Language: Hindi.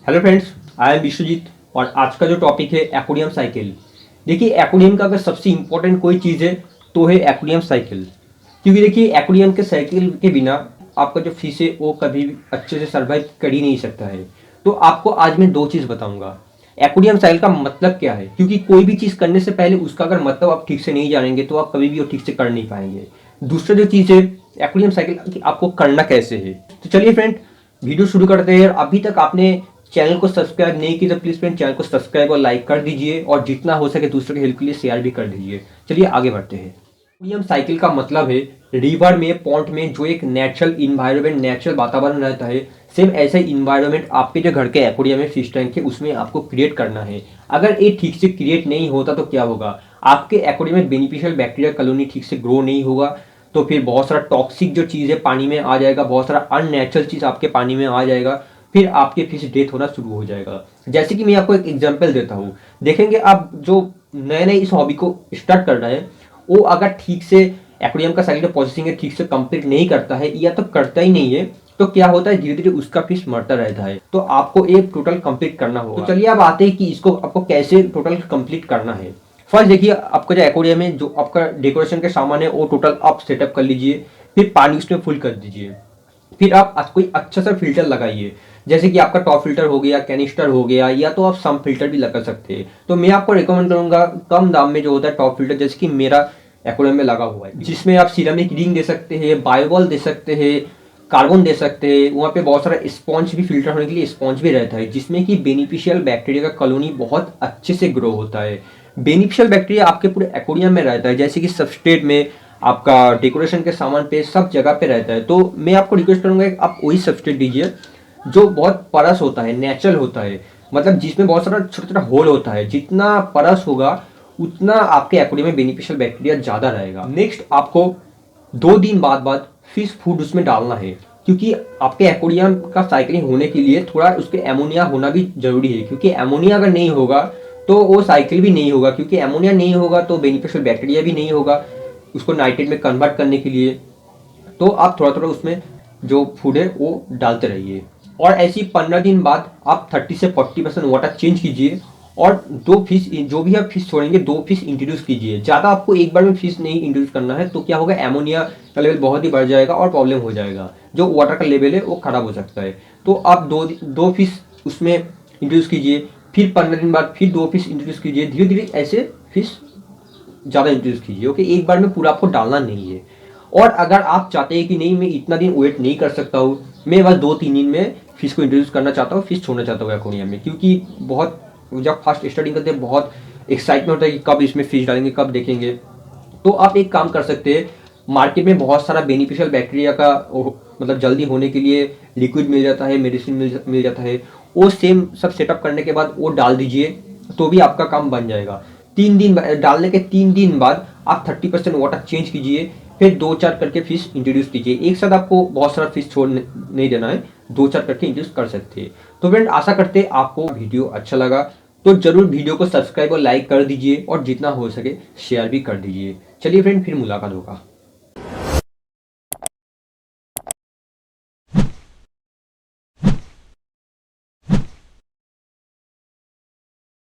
Hello friends, I am Vishwajeet और आज का जो टॉपिक है एक्वेरियम साइकिल। देखिए, एक्वेरियम का अगर सबसे इम्पोर्टेंट कोई चीज़ है तो है एक्वेरियम साइकिल। क्योंकि देखिए, एक्वेरियम के साइकिल के बिना आपका जो फिश है वो कभी भी अच्छे से सर्वाइव कर ही नहीं सकता है। तो आपको आज मैं दो चीज़ बताऊंगा। एक्वेरियम साइकिल का मतलब क्या है, क्योंकि कोई भी चीज़ करने से पहले उसका अगर मतलब आप ठीक से नहीं जानेंगे तो आप कभी भी वो ठीक से कर नहीं पाएंगे। दूसरा जो चीज़ है एक्वेरियम साइकिल कि आपको करना कैसे है। तो चलिए फ्रेंड, वीडियो शुरू करते हैं। अभी तक आपने चैनल को सब्सक्राइब नहीं की तो प्लीज फ्रेंड चैनल को सब्सक्राइब और लाइक कर दीजिए और जितना हो सके दूसरों की हेल्प के लिए शेयर भी कर दीजिए। चलिए आगे बढ़ते हैं। एक्वेरियम साइकिल का मतलब है रिवर में, पॉन्ड में जो एक नेचुरल इन्वायरमेंट, नेचुरल वातावरण रहता है, सेम ऐसा ही इन्वायरमेंट आपके जो घर के एक्वेरियम में, फिश टैंक है, उसमें आपको क्रिएट करना है। अगर ये ठीक से क्रिएट नहीं होता तो क्या होगा, आपके एक्वेरियम में बेनिफिशियल बैक्टीरिया कॉलोनी ठीक से ग्रो नहीं होगा, तो फिर बहुत सारा टॉक्सिक जो चीज़ है पानी में आ जाएगा, बहुत सारा अननेचुरल चीज़ आपके पानी में आ जाएगा, फिर आपके फिश डेथ होना शुरू हो जाएगा। जैसे कि मैं आपको एक एग्जांपल देता हूँ। देखेंगे आप जो नए नए इस हॉबी को स्टार्ट कर रहे हैं, वो अगर ठीक से एक्वेरियम का साइकिल प्रोसेसिंग है ठीक से कंप्लीट नहीं करता है या तो करता ही नहीं है, तो क्या होता है, धीरे धीरे उसका फिश मरता रहता है। तो आपको एक टोटल कंप्लीट करना होगा। तो चलिए अब आते हैं कि इसको आपको कैसे टोटल कंप्लीट करना है। फर्स्ट देखिए, आपका जो एक्वेरियम में जो आपका डेकोरेशन के सामान है वो टोटल आप सेटअप कर लीजिए। फिर पानी उसमें फुल कर दीजिए। फिर आप आज कोई अच्छा सा फिल्टर लगाइए, जैसे कि आपका टॉप फिल्टर हो गया, कैनिस्टर हो गया, या तो आप सम फिल्टर भी लगा सकते हैं। तो मैं आपको रिकमेंड करूंगा कम दाम में जो होता है टॉप फिल्टर, जैसे कि मेरा एक्वेरियम में लगा हुआ है, जिसमें आप सिरेमिक रिंग दे सकते हैं, बायोबॉल दे सकते हैं, कार्बन दे सकते हैं। वहाँ पे बहुत सारा स्पॉन्ज भी, फिल्टर होने के लिए स्पॉन्ज भी रहता है, जिसमें कि बेनिफिशियल बैक्टीरिया का कॉलोनी बहुत अच्छे से ग्रो होता है। बेनिफिशियल बैक्टीरिया आपके पूरे एक्वेरियम में रहता है, जैसे कि सबस्ट्रेट में, आपका डेकोरेशन के सामान पे, सब जगह पे रहता है। तो मैं आपको रिक्वेस्ट करूंगा कि आप वही सबस्ट्रेट दीजिए जो बहुत परस होता है, नेचुरल होता है, मतलब जिसमें बहुत सारा छोटा छोटा होल होता है। जितना परस होगा उतना आपके एक्वेरियम में बेनिफिशियल बैक्टीरिया ज़्यादा रहेगा। नेक्स्ट, आपको 2 दिन बाद फिश फूड उसमें डालना है, क्योंकि आपके एक्वेरियम का साइकिलिंग होने के लिए थोड़ा उसके एमोनिया होना भी जरूरी है, क्योंकि एमोनिया अगर नहीं होगा तो वो साइकिल भी नहीं होगा, क्योंकि एमोनिया नहीं होगा तो बेनिफिशियल बैक्टीरिया भी नहीं होगा उसको नाइट्रेट में कन्वर्ट करने के लिए। तो आप थोड़ा थोड़ा उसमें जो फूड है वो डालते रहिए। और ऐसी 15 दिन बाद आप 30 से 40% वाटर चेंज कीजिए और दो फिश, जो भी आप फिश छोड़ेंगे, 2 फिश इंट्रोड्यूस कीजिए। ज़्यादा आपको एक बार में फिश नहीं इंट्रोड्यूस करना है, तो क्या होगा, एमोनिया का लेवल बहुत ही बढ़ जाएगा और प्रॉब्लम हो जाएगा, जो वाटर का लेवल है वो खराब हो सकता है। तो आप दो फिश उसमें इंट्रोड्यूस कीजिए, फिर 15 दिन बाद फिर 2 फिश इंट्रोड्यूस कीजिए, धीरे धीरे ऐसे फिश ज़्यादा इंट्रोड्यूस कीजिए। ओके, एक बार में पूरा आपको डालना नहीं है। और अगर आप चाहते हैं कि नहीं, मैं इतना दिन वेट नहीं कर सकता हूँ, मैं बस 2-3 दिन में फिश को इंट्रोड्यूस करना चाहता हूँ, फिश छोड़ना चाहता हूँ एक्वेरियम में, क्योंकि बहुत, जब फर्स्ट स्टार्टिंग करते हैं बहुत एक्साइटमेंट होता है कि कब इसमें फिश डालेंगे, कब देखेंगे। तो आप एक काम कर सकते हैं, मार्केट में बहुत सारा बेनिफिशियल बैक्टीरिया का मतलब जल्दी होने के लिए लिक्विड मिल जाता है, मेडिसिन मिल जाता है। वो सेम सब सेटअप करने के बाद वो डाल दीजिए, तो भी आपका काम बन जाएगा। 3 दिन डालने के 3 दिन बाद आप 30% वाटर चेंज कीजिए, फिर 2-4 करके फिश इंट्रोड्यूस कीजिए। एक साथ आपको बहुत सारा फिश छोड़ नहीं देना है, 2-4 करके इंट्रोड्यूस कर सकते हैं। तो फ्रेंड, आशा करते हैं आपको वीडियो अच्छा लगा, तो जरूर वीडियो को सब्सक्राइब और लाइक कर दीजिए और जितना हो सके शेयर भी कर दीजिए। चलिए फ्रेंड, फिर मुलाकात होगा।